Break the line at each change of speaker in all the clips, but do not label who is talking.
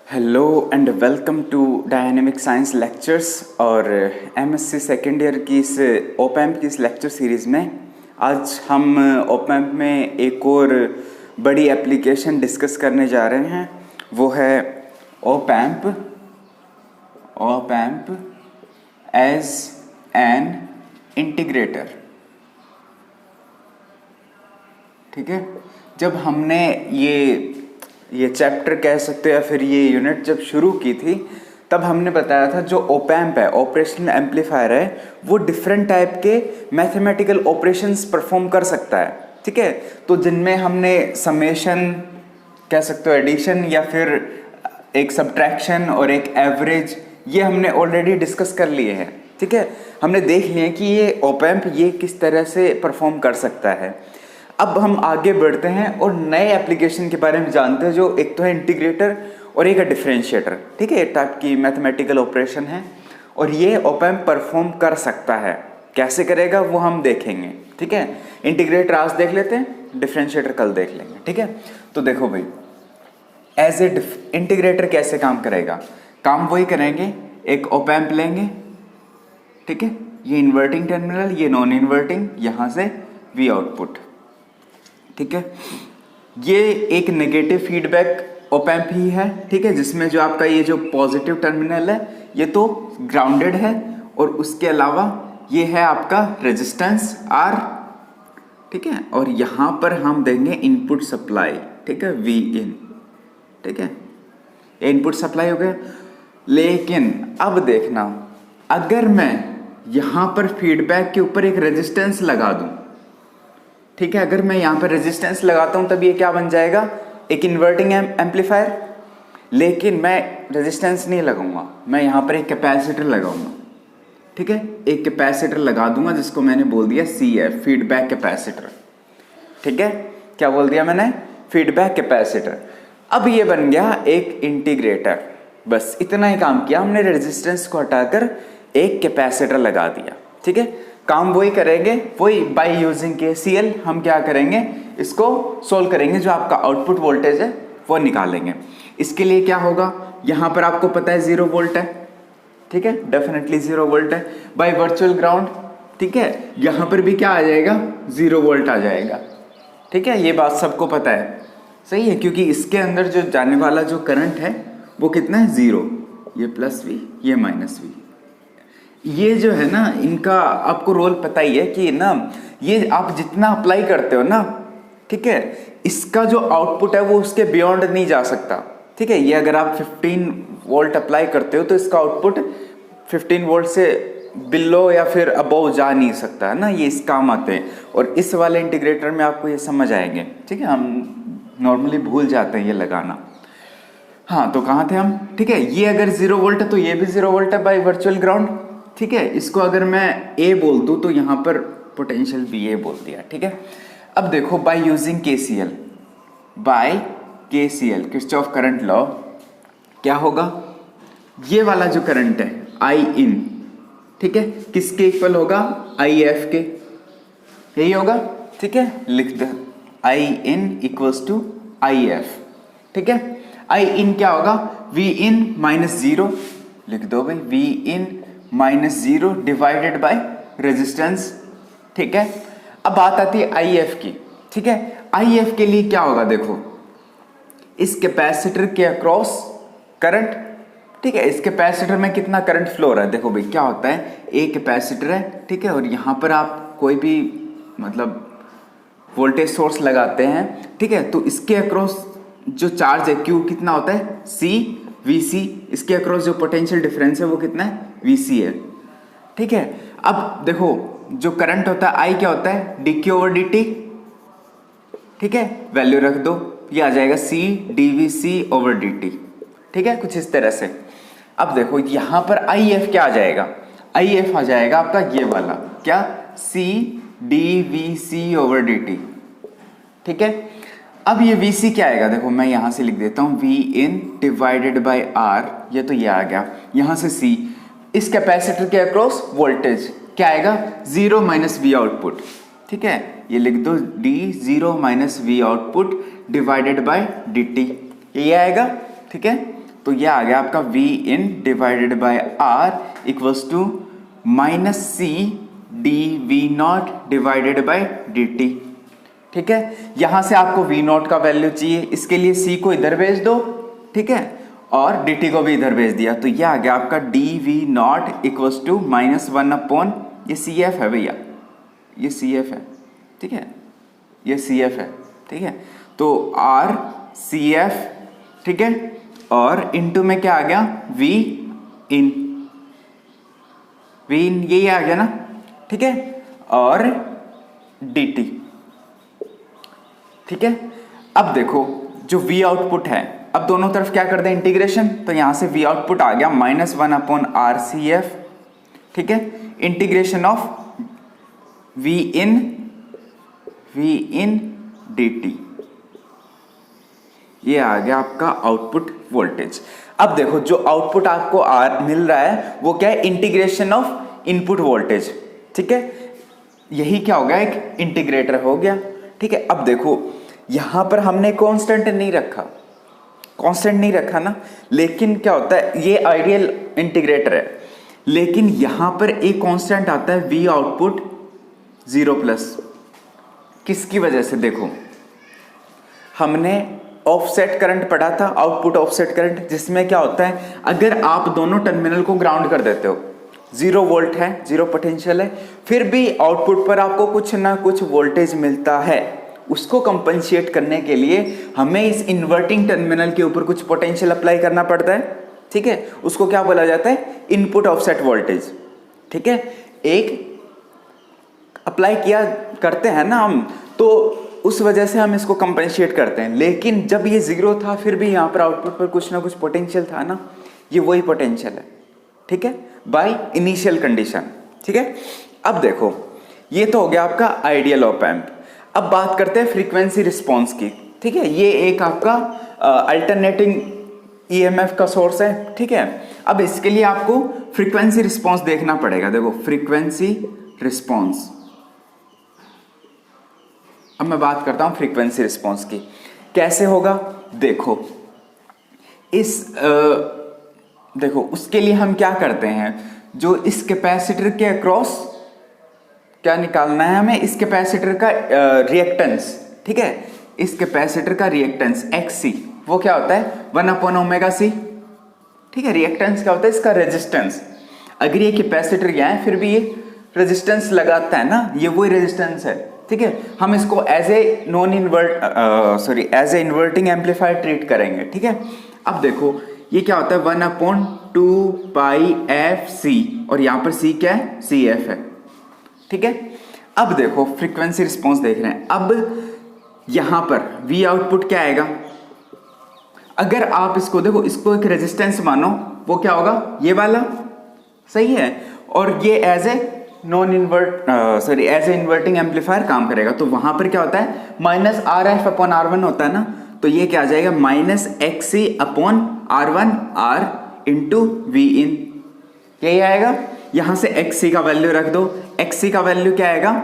Hello and welcome to dynamic science lectures. और MSc second year की इस op-amp की इस लेक्चर सीरीज़ में आज हम ओपैम्प में एक और बड़ी एप्लीकेशन डिस्कस करने जा रहे हैं। वो है ओपैम्प एज एन इंटीग्रेटर। ठीक है, जब हमने ये चैप्टर कह सकते हैं या फिर ये यूनिट जब शुरू की थी तब हमने बताया था जो ओपैम्प है, ऑपरेशनल एम्पलीफायर है, वो डिफरेंट टाइप के मैथमेटिकल ऑपरेशंस परफॉर्म कर सकता है। ठीक है, तो जिनमें हमने समेशन कह सकते हो, एडिशन या फिर एक सब्ट्रैक्शन और एक एवरेज, ये हमने ऑलरेडी डिस्कस कर लिए हैं। ठीक है, हमने देख लिए कि ये ओपैम्प ये किस तरह से परफॉर्म कर सकता है। अब हम आगे बढ़ते हैं और नए एप्लीकेशन के बारे में जानते हैं, जो एक तो है इंटीग्रेटर और एक है डिफरेंशिएटर। ठीक है, एक टाइप की मैथमेटिकल ऑपरेशन है और ये ओपैम्प परफॉर्म कर सकता है। कैसे करेगा वो हम देखेंगे। ठीक है, इंटीग्रेटर आज देख लेते हैं, डिफरेंशिएटर कल देख लेंगे। ठीक है, तो देखो भाई, एज ए इंटीग्रेटर कैसे काम करेगा। काम वही करेंगे, एक ओपैम्प लेंगे। ठीक है, ये इन्वर्टिंग टर्मिनल, ये नॉन इन्वर्टिंग, यहाँ से वी आउटपुट। ठीक है, ये एक नेगेटिव फीडबैक ओपैम्प ही है। ठीक है, जिसमें जो आपका ये जो पॉजिटिव टर्मिनल है ये तो ग्राउंडेड है और उसके अलावा ये है आपका रेजिस्टेंस R। ठीक है, और यहाँ पर हम देंगे इनपुट सप्लाई। ठीक है, V इन। ठीक है, ये इनपुट सप्लाई हो गया। लेकिन अब देखना, अगर मैं यहाँ पर फीडबैक के ऊपर एक रेजिस्टेंस लगा दूं, ठीक है, अगर मैं यहाँ पर रेजिस्टेंस लगाता हूँ तब ये क्या बन जाएगा, एक इन्वर्टिंग एम्पलीफायर। लेकिन मैं रेजिस्टेंस नहीं लगाऊंगा, मैं यहाँ पर एक कैपेसिटर लगाऊंगा। ठीक है, एक कैपेसिटर लगा दूंगा जिसको मैंने बोल दिया CF, फीडबैक कैपेसिटर। ठीक है, क्या बोल दिया मैंने, फीडबैक कैपेसिटर। अब ये बन गया एक इंटीग्रेटर। बस इतना ही काम किया हमने, रेजिस्टेंस को हटाकर एक कैपेसिटर लगा दिया। ठीक है, काम वही करेंगे, वही बाय यूजिंग KCL हम क्या करेंगे, इसको सोल्व करेंगे, जो आपका आउटपुट वोल्टेज है वो निकालेंगे। इसके लिए क्या होगा, यहाँ पर आपको पता है 0 वोल्ट है। ठीक है, डेफिनेटली 0 वोल्ट है बाय वर्चुअल ग्राउंड। ठीक है, यहाँ पर भी क्या आ जाएगा, 0 वोल्ट आ जाएगा। ठीक है, ये बात सबको पता है, सही है, क्योंकि इसके अंदर जो जाने वाला जो करंट है वो कितना है, 0। ये +V, ये -V। ये जो है ना, इनका आपको रोल पता ही है कि ना, ये आप जितना अप्लाई करते हो ना, ठीक है, इसका जो आउटपुट है वो उसके बियॉन्ड नहीं जा सकता। ठीक है, ये अगर आप 15 वोल्ट अप्लाई करते हो तो इसका आउटपुट 15 वोल्ट से बिलो या फिर अबव जा नहीं सकता है ना, ये इस काम आते हैं। और इस वाले इंटीग्रेटर में आपको ये समझ आएंगे। ठीक है, हम नॉर्मली भूल जाते हैं ये लगाना। हाँ, तो कहाँ थे हम। ठीक है, ये अगर 0 वोल्ट है तो ये भी 0 वोल्ट है बाय वर्चुअल ग्राउंड। ठीक है, इसको अगर मैं A बोल दूं तो यहाँ पर पोटेंशियल VA बोल दिया। ठीक है, अब देखो, by using KCL, Kirchhoff current law, क्या होगा, ये वाला जो करंट है I in, ठीक है, किसके इक्वल होगा, IF के, यही होगा। ठीक है, लिख दो I in equals to IF। ठीक है, I in क्या होगा, V in -0, लिख दो भाई, V in -0 divided by resistance. ठीक है, अब बात आती है IF की। ठीक है, IF के लिए क्या होगा, देखो, इस कैपेसिटर के अक्रॉस करंट। ठीक है, इस कैपेसिटर में कितना करंट फ्लो रहा है, देखो भाई क्या होता है, एक कैपेसिटर है। ठीक है, और यहाँ पर आप कोई भी मतलब वोल्टेज सोर्स लगाते हैं। ठीक है, तो इसके अक्रॉस जो चार्ज है Q कितना होता है, C VC, इसके अक्रॉस जो पोटेंशियल डिफरेंस है वो कितना है, VC है। ठीक है, अब देखो, जो करंट होता है I क्या होता है, dQ/dt। ठीक है, वैल्यू रख दो, ये आ जाएगा C dVC/dt। ठीक है, कुछ इस तरह से। अब देखो, यहां पर IF क्या आ जाएगा, IF आ जाएगा आपका ये वाला, क्या, C dVC/dt। ठीक है, अब ये VC क्या आएगा, देखो मैं यहां से लिख देता हूं, V in divided by R, ये तो ये आ गया, यहां से C, इस कैपेसिटर के अक्रॉस वोल्टेज क्या आएगा, 0 - V आउटपुट। ठीक है, ये लिख दो d0 minus we output divided by dt, ये आएगा। ठीक है, तो ये आ गया आपका v in divided by r equals to minus C D V not divided by dt। ठीक है, यहां से आपको v नॉट का वैल्यू चाहिए, इसके लिए c को इधर भेज दो। ठीक है, और dt को भी इधर भेज दिया, तो ये आ गया आपका D V not equals to -1 upon, ये सी एफ है भैया, ये सी एफ है। ठीक है, ये सी एफ है। ठीक है, तो आर सी एफ, ठीक है, और इनटू में क्या आ गया वी इन, वी इन यही आ गया ना। ठीक है, और dt। ठीक है, अब देखो जो v आउटपुट है, अब दोनों तरफ क्या कर दें इंटीग्रेशन, तो यहां से v आउटपुट आ गया -1 अपॉन आर सी एफ। ठीक है, integration of v in dt, ये आ गया आपका आउटपुट वोल्टेज। अब देखो जो आउटपुट आपको मिल रहा है वो क्या है, इंटीग्रेशन ऑफ इनपुट वोल्टेज। ठीक है, यही क्या हो गया, एक इंटीग्रेटर हो गया। ठीक है, अब देखो यहां पर हमने कांस्टेंट नहीं रखा, कांस्टेंट नहीं रखा ना, लेकिन क्या होता है, ये आइडियल इंटीग्रेटर है, लेकिन यहां पर एक कांस्टेंट आता है v आउटपुट 0+। किसकी वजह से, देखो हमने ऑफसेट करंट पढ़ा था, आउटपुट ऑफसेट करंट, जिसमें क्या होता है, अगर आप दोनों टर्मिनल को ग्राउंड कर देते हो, 0 वोल्ट है, 0 पोटेंशियल है, फिर भी आउटपुट पर आपको कुछ ना कुछ वोल्टेज मिलता है, उसको कंपनसेट करने के लिए हमें इस इन्वर्टिंग टर्मिनल के ऊपर कुछ पोटेंशियल अप्लाई करना पड़ता है। ठीक है, उसको क्या बोला जाता है, इनपुट ऑफसेट वोल्टेज। ठीक है, एक अप्लाई किया करते हैं ना हम, तो उस वजह से हम इसको कंपनसेट करते हैं। लेकिन जब ये 0 था, फिर भी यहाँ पर आउटपुट पर कुछ ना कुछ पोटेंशियल था ना, ये वही पोटेंशियल है। ठीक है, बाय इनिशियल कंडीशन। ठीक है, अब देखो ये तो हो गया आपका आइडियल ऑप एम्प। अब बात करते हैं फ्रीक्वेंसी रिस्पॉन्स की। ठीक है, ये एक आपका अल्टरनेटिंग ईएमएफ का सोर्स है। ठीक है, अब इसके लिए आपको फ्रीक्वेंसी रिस्पॉन्स देखना पड़ेगा। देखो फ्रीक्वेंसी रिस्पॉन्स, अब मैं बात करता हूं फ्रीक्वेंसी रिस्पॉन्स की, कैसे होगा। देखो देखो उसके लिए हम क्या करते हैं, जो इस कैपेसिटर के अक्रॉस क्या निकालना है हमें, इस कैपेसिटर का रिएक्टेंस। ठीक है, इस कैपेसिटर का रिएक्टेंस XC, वो क्या होता है 1/ωc। ठीक है, रिएक्टेंस क्या होता है, इसका रेजिस्टेंस। अगर ये कैपेसिटर यहाँ है, फिर भी ये रेजिस्टेंस लगाता है ना, ये वही रेजिस्टेंस है। ठीक है, हम इसको as a inverting amplifier treat करेंगे। ठीक है, अब देखो ये क्या होता है 1/2πfc, और यहाँ पर c क्या है, CF है। ठीक है, अब देखो फ्रीक्वेंसी रिस्पॉन्स देख रहे हैं। अब यहां पर V आउटपुट क्या आएगा, अगर आप इसको देखो, इसको एक रेजिस्टेंस मानो, वो क्या होगा, ये वाला, सही है, और ये एज ए इन्वर्टिंग एम्पलीफायर काम करेगा। तो वहां पर क्या होता है -RF/R1 होता है ना, तो ये क्या आ जाएगा -XC/R1R इंटू वी इन, यही आएगा। यहां से XC का वैल्यू रख दो, XC का वैल्यू क्या आएगा,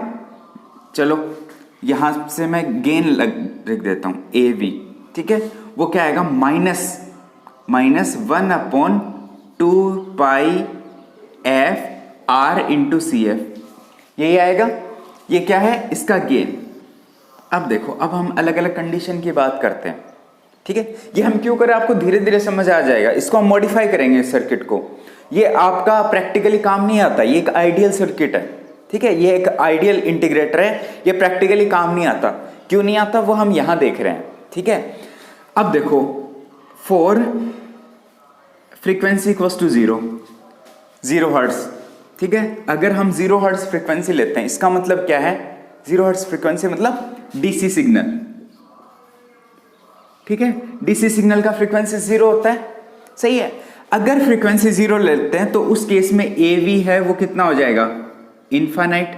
चलो यहां से मैं गेन लिख देता हूं AV। ठीक है, वो क्या आएगा -1/2πfR इंटू CF, यही आएगा। ये क्या है, इसका गेन। अब देखो, अब हम अलग अलग कंडीशन की बात करते हैं। ठीक है, ये हम क्यों करें, आपको धीरे धीरे समझ आ जाएगा। इसको हम मॉडिफाई करेंगे इस सर्किट को, ये आपका प्रैक्टिकली काम नहीं आता, ये एक आइडियल सर्किट है। ठीक है, ये एक आइडियल इंटीग्रेटर है, ये प्रैक्टिकली काम नहीं आता। क्यों नहीं आता, वो हम यहां देख रहे हैं। ठीक है, अब देखो for frequency equals to 0 hertz. ठीक है, अगर हम 0 हर्ट्ज फ्रीक्वेंसी लेते हैं, इसका मतलब क्या है, 0 हर्ट्ज फ्रीक्वेंसी मतलब डीसी सिग्नल। ठीक है, डीसी सिग्नल का फ्रीक्वेंसी 0 होता है, सही है। अगर फ्रीक्वेंसी 0 लेते हैं तो उस केस में AV है वो कितना हो जाएगा, इनफाइनाइट,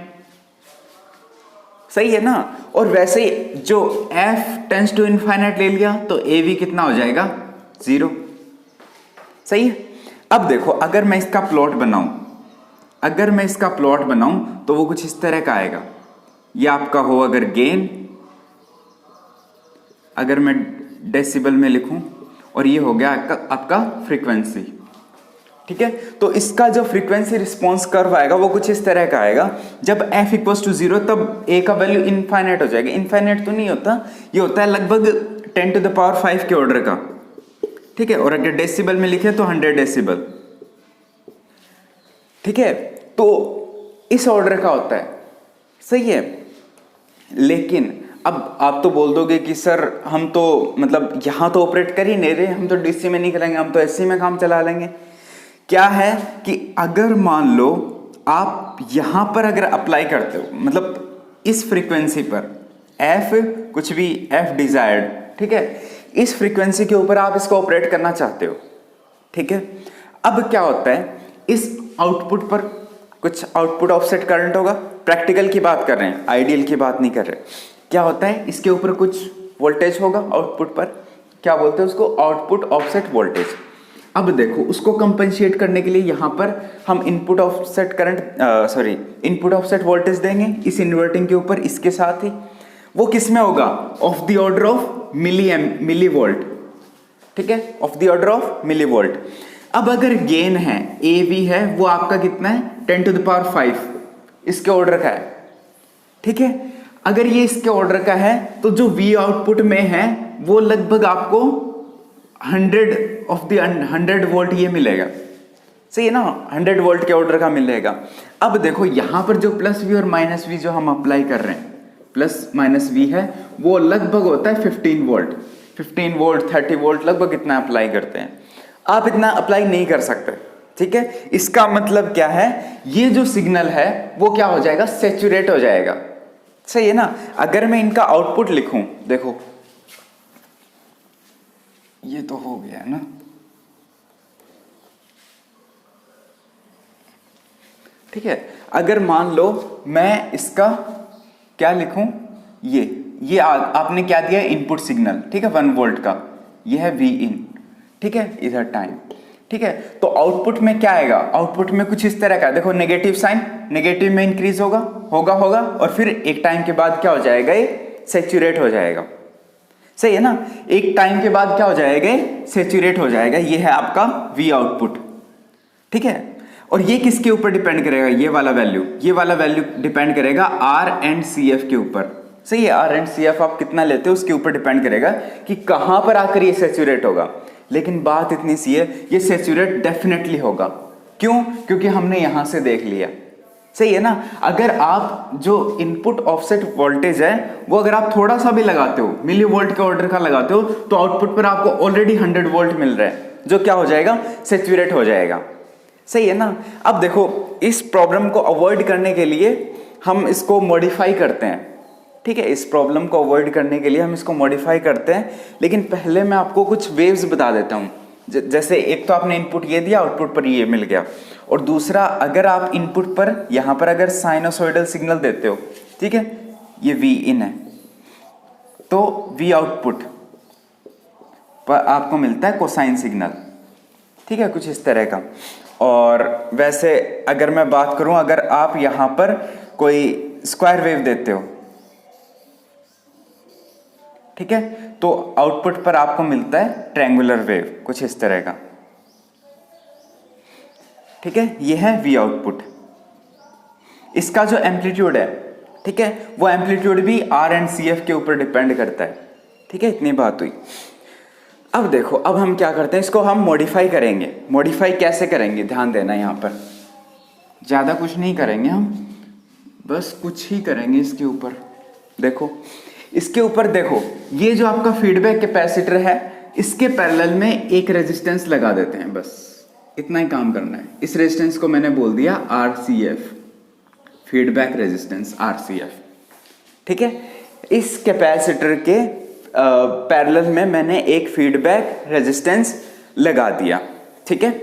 सही है ना। और वैसे ही जो F टेंड्स टू इनफाइनाइट ले लिया तो AV कितना हो जाएगा, 0, सही है। अब देखो अगर मैं इसका प्लॉट बनाऊं तो वो कुछ इस तरह का आएगा। ये आपका हो अगर गेन, अगर मैं डेसिबल में लिखूं, और ये हो गया आपका फ्रीक्वेंसी। ठीक है, तो इसका जो फ्रीक्वेंसी रिस्पॉन्स कर्व आएगा वो कुछ इस तरह का आएगा। जब f इक्वल्स टू 0 तब a का वैल्यू इनफाइनाइट हो जाएगा। इनफाइनाइट तो नहीं होता, ये होता है लगभग 10 टू द पावर 5 के ऑर्डर का। ठीक है, और अगर डेसिबल में लिखे तो 100 डेसिबल। ठीक है, तो इस ऑर्डर का होता है, सही है। लेकिन अब आप तो बोल दोगे कि सर हम तो मतलब यहां तो ऑपरेट कर ही नहीं रहे, हम तो डीसी में नहीं करेंगे, हम तो एसी में काम चला लेंगे। क्या है कि अगर मान लो आप यहां पर अगर अप्लाई करते हो, मतलब इस फ्रीक्वेंसी पर f कुछ भी f डिजायर्ड, ठीक है, इस फ्रीक्वेंसी के ऊपर आप इसको ऑपरेट करना चाहते हो। ठीक है, अब क्या होता है, इस आउटपुट पर कुछ आउटपुट ऑफसेट करंट होगा। प्रैक्टिकल की बात कर रहे हैं, आइडियल की बात नहीं कर रहे। क्या होता है, इसके ऊपर कुछ वोल्टेज होगा आउटपुट पर, क्या बोलते हैं उसको, आउटपुट ऑफसेट वोल्टेज। अब देखो उसको कंपनसेट करने के लिए यहाँ पर हम input offset current input offset voltage देंगे इस इन्वर्टिंग के ऊपर, इसके साथ ही वो किस में होगा, of the order of milli volt. ठीक है, of the order of milli volt. अब अगर गेन है AV है, वो आपका कितना है, 10 टू द पावर 5 इसके ऑर्डर का है। ठीक है, अगर ये इसके ऑर्डर का है तो जो V आउटपुट में है वो लगभग आपको 100 वोल्ट ये मिलेगा, सही है ना, 100 वोल्ट के ऑर्डर का मिलेगा। अब देखो यहां पर जो प्लस V और माइनस V जो हम अप्लाई कर रहे हैं, प्लस माइनस V है, वो लगभग होता है 15 वोल्ट, 30 वोल्ट लगभग इतना अप्लाई करते हैं। आप इतना अप्लाई नहीं कर सकते। ठीक है, इसका मतलब क्या है, ये जो सिग्नल है वो क्या हो जाएगा, सैचुरेट हो जाएगा। सही है ना। अगर मैं इनका आउटपुट लिखूं, देखो ये तो हो गया ना, ठीक है। अगर मान लो मैं इसका क्या लिखूं, ये आपने क्या दिया, इनपुट सिग्नल, ठीक है, 1 वोल्ट का, ये है V इन, ठीक है, इधर टाइम। ठीक है, तो आउटपुट में क्या आएगा, आउटपुट में कुछ इस तरह का, देखो नेगेटिव साइन, नेगेटिव में इंक्रीज होगा और फिर एक टाइम के बाद क्या हो जाएगा, ये सैचुरेट हो जाएगा। सही है ना, एक टाइम के बाद क्या हो जाएगा, सैचुरेट हो जाएगा। ये है आपका V आउटपुट। ठीक है, और ये किसके ऊपर डिपेंड करेगा, ये वाला वैल्यू डिपेंड करेगा R एंड CF के ऊपर। सही है, R एंड CF आप कितना लेते हो उसके ऊपर डिपेंड करेगा कि कहां पर आकर ये सैचुरेट होगा। लेकिन बात इतनी सी है, ये सैचुरेट डेफिनेटली होगा। क्यों, क्योंकि हमने यहां से देख लिया। सही है ना। अगर आप जो इनपुट ऑफसेट वोल्टेज है वो अगर आप थोड़ा सा भी लगाते हो, मिली वोल्ट के ऑर्डर का लगाते हो, तो आउटपुट पर आपको ऑलरेडी 100 वोल्ट मिल रहा है, जो क्या हो जाएगा, सैचुरेट हो जाएगा। सही है ना। अब देखो इस प्रॉब्लम को अवॉइड करने के लिए हम इसको मॉडिफाई करते हैं। ठीक है, इस प्रॉब्लम को अवॉइड करने के लिए हम इसको मॉडिफाई करते हैं। लेकिन पहले मैं आपको कुछ वेव्स बता देता हूँ। जैसे एक तो आपने इनपुट ये दिया, आउटपुट पर ये मिल गया, और दूसरा अगर आप इनपुट पर यहाँ पर अगर साइनोसॉइडल सिग्नल देते हो, ठीक है, ये V इन है, तो V आउटपुट पर आपको मिलता है कोसाइन सिग्नल। ठीक है, कुछ इस तरह का। और वैसे अगर मैं बात करूं, अगर आप यहां पर कोई स्क्वायर वेव देते हो, ठीक है, तो आउटपुट पर आपको मिलता है ट्रायंगुलर वेव, कुछ इस तरह का। ठीक है, ये है V आउटपुट। इसका जो एम्पलीट्यूड है, ठीक है, वो एम्पलीट्यूड भी R एंड CF के ऊपर डिपेंड करता है। ठीक है, इतनी बात हुई। अब देखो, अब हम क्या करते हैं, इसको हम मॉडिफाई करेंगे। मॉडिफाई कैसे करेंगे, ध्यान देना, यहाँ पर ज़्यादा कुछ नहीं करेंगे हम, बस कुछ ही करेंगे इसके ऊपर। देखो इसके ऊपर देखो, ये जो आपका फीडबैक कैपेसिटर है, इसके पैरेलल में एक रेजिस्टेंस लगा देते हैं, बस इतना ही काम करना है। इस रेजिस्टेंस को मैंने बोल दिया RCF, फीडबैक रेजिस्टेंस RCF। ठीक है, इस कैपेसिटर के पैरेलल में मैंने एक फीडबैक रेजिस्टेंस लगा दिया। ठीक है,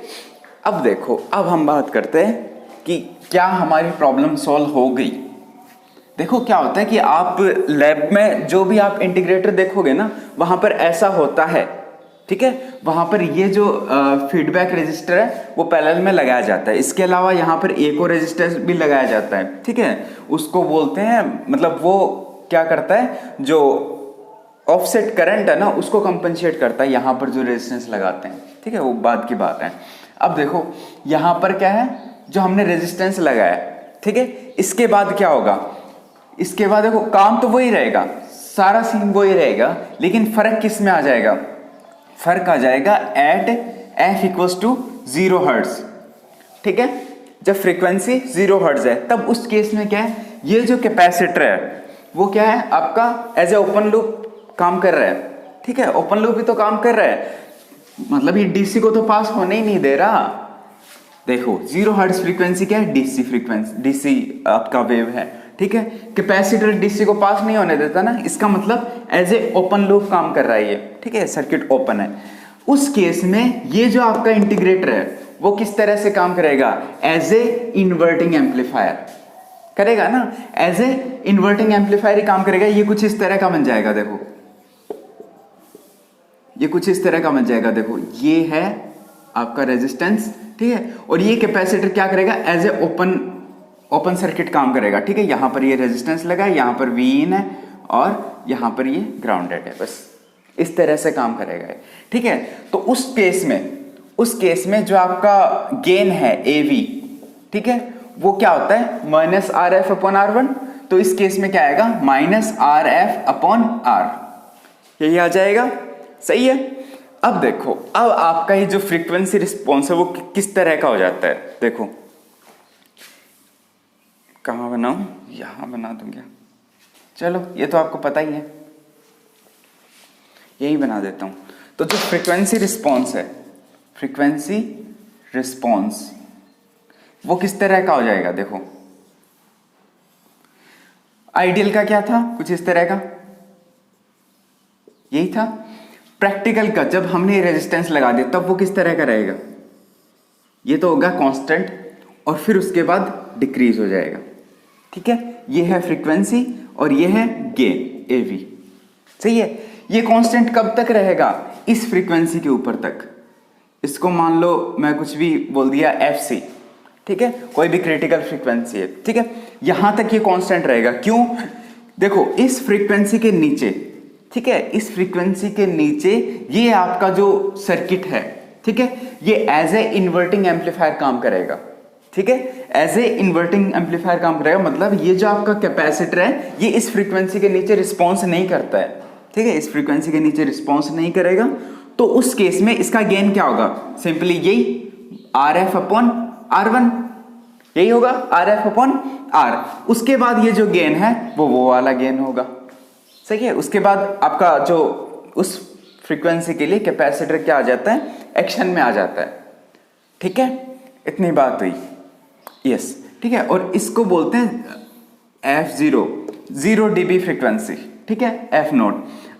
अब देखो, अब हम बात करते हैं कि क्या हमारी प्रॉब्लम सॉल्व हो गई। देखो क्या होता है कि आप लैब में जो भी आप इंटीग्रेटर देखोगे ना, वहां पर ऐसा होता है ठीक है, वहां पर ये जो फीडबैक रजिस्टर है वो पैरेलल में लगाया जाता है। इसके अलावा यहाँ पर एक और रजिस्टर भी लगाया जाता है, ठीक है, उसको बोलते हैं, मतलब वो क्या करता है, जो ऑफसेट करंट है ना उसको कंपनसेट करता है यहाँ पर जो रेजिस्टेंस लगाते हैं, ठीक है, वो बाद की बात है। अब देखो यहाँ पर क्या है, जो हमने रेजिस्टेंस लगाया, ठीक है, इसके बाद क्या होगा, इसके बाद देखो काम तो वही रहेगा, सारा सीन वही रहेगा, लेकिन फर्क किस में आ जाएगा, फर्क आ जाएगा at F equals to 0 hertz, ठीक है। जब फ्रीक्वेंसी 0 हर्ट्ज है तब उस केस में क्या है, ये जो कैपेसिटर है वो क्या है आपका एज ए ओपन लूप काम कर रहा है, ठीक है, ओपन लूप ही तो काम कर रहा है, मतलब ये डीसी को तो पास होने ही नहीं दे रहा। देखो 0 हर्ट्ज फ्रीक्वेंसी क्या है, डीसी फ्रीक्वेंसी, डीसी आपका वेव है, ठीक है, कैपेसिटर डीसी को पास नहीं होने देता ना, इसका मतलब एज ए ओपन लूप काम कर रहा है ये, ठीक है, सर्किट ओपन है। उस केस में ये जो आपका इंटीग्रेटर है वो किस तरह से काम करेगा, एज ए इन्वर्टिंग एम्पलीफायर करेगा ना, एज ए इन्वर्टिंग एम्पलीफायर ही काम करेगा। ये कुछ इस तरह का बन जाएगा, देखो ये कुछ इस तरह का बन जाएगा, देखो ये है आपका रेजिस्टेंस, ठीक है, और ये कैपेसिटर क्या करेगा, एज ए ओपन सर्किट काम करेगा, ठीक है। यहां पर ये रेजिस्टेंस लगा है, यहां पर वी इन है और यहां पर ये ग्राउंडेड है, बस इस तरह से काम करेगा, ठीक है। तो उस केस में जो आपका गेन है AV, ठीक है, वो क्या होता है माइनस RF अपॉन R1, तो इस केस में क्या आएगा माइनस RF अपॉन R, यही आ जाएगा, सही है। अब देखो, अब आपका ये जो फ्रीक्वेंसी रिस्पॉन्स है वो किस तरह का हो जाता है, देखो कहां बनाऊं, यहां बना दूं क्या, चलो ये तो आपको पता ही है, यही बना देता हूं। तो जो फ्रीक्वेंसी रिस्पॉन्स है, फ्रीक्वेंसी रिस्पॉन्स वो किस तरह का हो जाएगा, देखो आइडियल का क्या था, कुछ इस तरह का, यही था। प्रैक्टिकल का जब हमने रेजिस्टेंस लगा दिया तब वो किस तरह का रहेगा, ये तो होगा कांस्टेंट और फिर उसके बाद डिक्रीज हो जाएगा, ठीक है। ये है फ्रीक्वेंसी और ये है गेन AV, सही है। ये कांस्टेंट कब तक रहेगा, इस फ्रीक्वेंसी के ऊपर तक, इसको मान लो मैं कुछ भी बोल दिया FC, ठीक है, कोई भी क्रिटिकल फ्रीक्वेंसी है, ठीक है, यहां तक ये कांस्टेंट रहेगा। क्यों, देखो इस फ्रीक्वेंसी के नीचे, ठीक है, इस फ्रीक्वेंसी के नीचे ये आपका जो सर्किट है, ठीक है, ये एज ए इन्वर्टिंग एम्पलीफायर काम करेगा, ठीक है, एज ए इन्वर्टिंग एम्पलीफायर काम करेगा, मतलब ये जो आपका कैपेसिटर है ये इस फ्रीक्वेंसी के नीचे रिस्पॉन्स नहीं करता है, ठीक है, इस फ्रीक्वेंसी के नीचे रिस्पॉन्स नहीं करेगा। तो उस केस में इसका गेन क्या होगा, सिंपली यही RF अपॉन R1, यही होगा RF अपॉन R। उसके बाद ये जो गेन है वो वाला गेन होगा, सही है। उसके बाद आपका जो उस फ्रीक्वेंसी के लिए कैपेसिटर क्या आ जाता है, एक्शन में आ जाता है, ठीक है, इतनी बात हुई, यस, ठीक है। और इसको बोलते हैं F0, 0 dB फ्रीक्वेंसी, ठीक है, F0।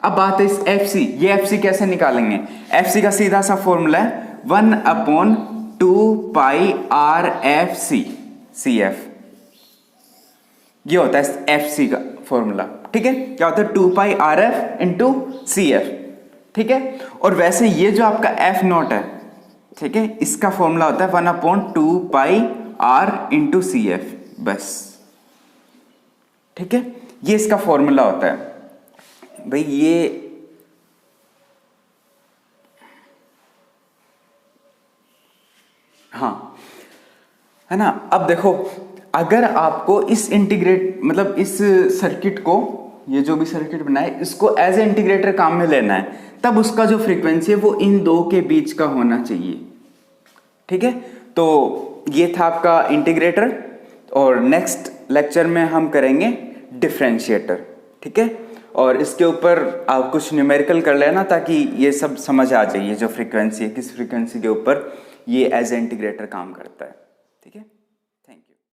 अब बात है इस FC, ये FC कैसे निकालेंगे, FC का सीधा सा फॉर्मूला है 1/2 पाई RFC CF, ये होता है FC का फॉर्मूला, ठीक है, क्या होता है 2 पाई RF इंटू CF, ठीक है। और वैसे ये जो आपका F0 है, ठीक है, इसका फॉर्मूला होता है 1/2 पाई R इंटू CF, बस, ठीक है, ये इसका फॉर्मूला होता है भाई, ये हाँ है ना। अब देखो अगर आपको इस इंटीग्रेट मतलब इस सर्किट को, ये जो भी सर्किट बनाए इसको एज ए इंटीग्रेटर काम में लेना है, तब उसका जो फ्रीक्वेंसी है वो इन दो के बीच का होना चाहिए, ठीक है। तो ये था आपका इंटीग्रेटर, और नेक्स्ट लेक्चर में हम करेंगे डिफरेंशिएटर, ठीक है। और इसके ऊपर आप कुछ न्यूमेरिकल कर लेना ताकि ये सब समझ आ जाए, ये जो फ्रीक्वेंसी है किस फ्रीक्वेंसी के ऊपर ये एज ए इंटीग्रेटर काम करता है, ठीक है।